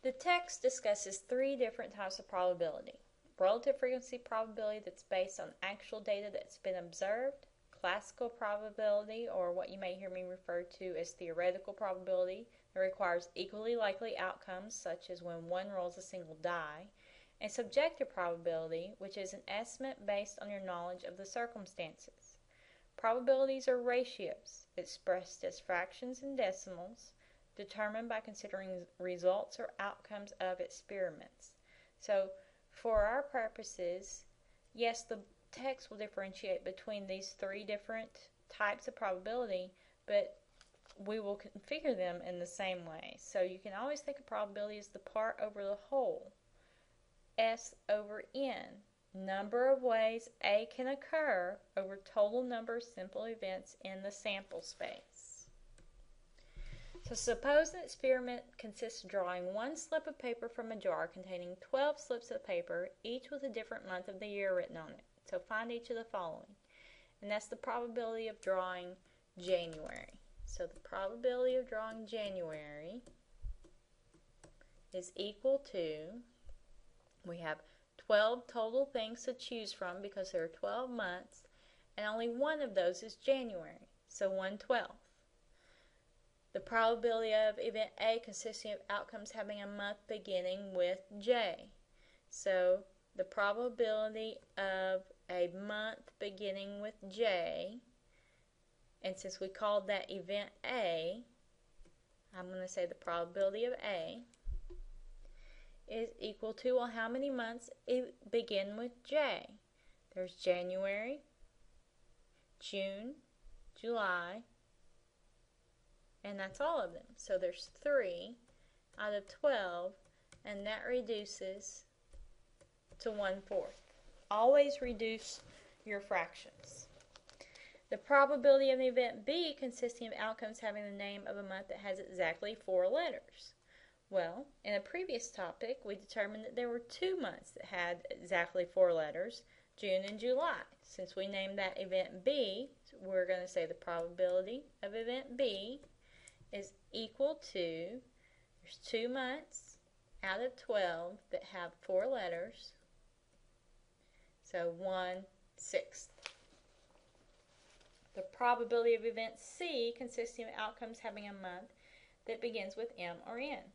The text discusses three different types of probability. Relative frequency probability that's based on actual data that's been observed, classical probability, or what you may hear me refer to as theoretical probability, that requires equally likely outcomes, such as when one rolls a single die, and subjective probability, which is an estimate based on your knowledge of the circumstances. Probabilities are ratios, expressed as fractions and decimals, determined by considering results or outcomes of experiments. So, for our purposes, yes, the text will differentiate between these three different types of probability, but we will configure them in the same way. So you can always think of probability as the part over the whole, S over N, number of ways A can occur over total number of simple events in the sample space. So suppose an experiment consists of drawing one slip of paper from a jar containing 12 slips of paper, each with a different month of the year written on it. So find each of the following. And that's the probability of drawing January. So the probability of drawing January is equal to, we have 12 total things to choose from because there are 12 months, and only one of those is January, so 1/12. The probability of event A consisting of outcomes having a month beginning with J. So the probability of a month beginning with J, and since we called that event A, I'm going to say the probability of A is equal to, well, how many months begin with J? There's January, June, July, and that's all of them. So there's 3 out of 12, and that reduces to 1/4. Always reduce your fractions. The probability of an event B consisting of outcomes having the name of a month that has exactly 4 letters. Well, in a previous topic, we determined that there were 2 months that had exactly 4 letters, June and July. Since we named that event B, we're going to say the probability of event B is equal to, there's 2 months out of 12 that have 4 letters, so 1/6. The probability of event C consisting of outcomes having a month that begins with M or N.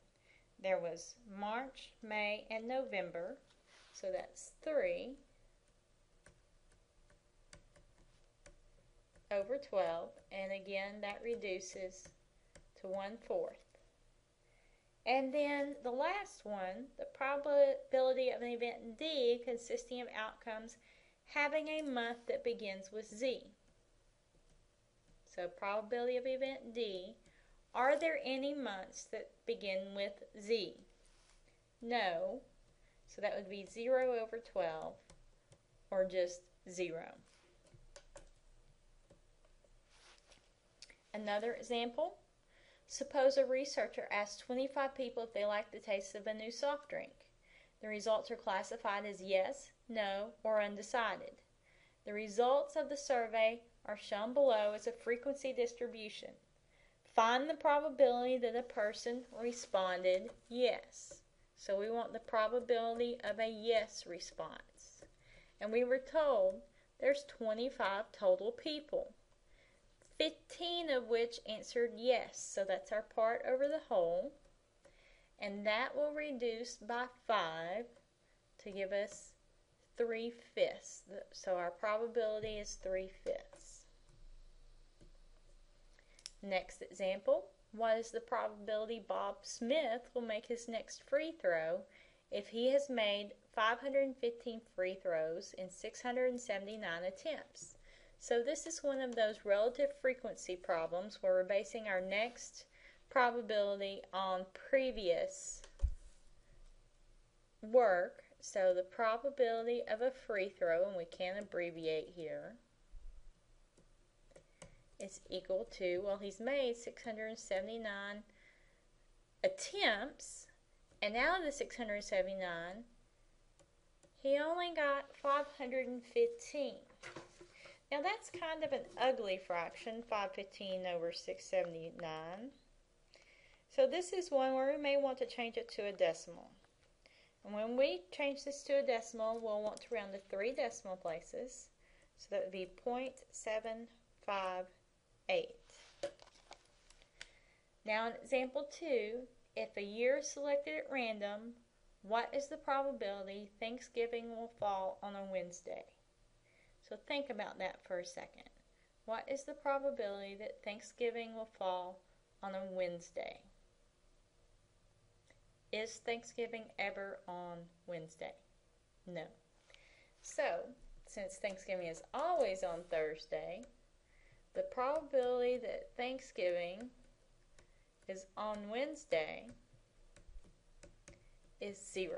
There was March, May, and November, so that's 3 over 12, and again that reduces to 1/4. And then the last one, the probability of an event D consisting of outcomes having a month that begins with Z. So probability of event D, are there any months that begin with Z? No. So that would be 0 over 12, or just 0. Another example, suppose a researcher asks 25 people if they like the taste of a new soft drink. The results are classified as yes, no, or undecided. The results of the survey are shown below as a frequency distribution. Find the probability that a person responded yes. So we want the probability of a yes response. And we were told there's 25 total people, 15 of which answered yes. So that's our part over the whole. And that will reduce by 5 to give us 3/5. So our probability is 3/5. Next example, what is the probability Bob Smith will make his next free throw if he has made 515 free throws in 679 attempts? So this is one of those relative frequency problems where we're basing our next probability on previous work. So the probability of a free throw, and we can abbreviate here, is equal to, well, he's made 679 attempts, and out of the 679, he only got 515. Now that's kind of an ugly fraction, 515 over 679. So this is one where we may want to change it to a decimal. And when we change this to a decimal, we'll want to round to 3 decimal places. So that would be 0.758. Now in example 2, if a year is selected at random, what is the probability Thanksgiving will fall on a Wednesday? So think about that for a second. What is the probability that Thanksgiving will fall on a Wednesday? Is Thanksgiving ever on Wednesday? No. So, since Thanksgiving is always on Thursday, the probability that Thanksgiving is on Wednesday is 0.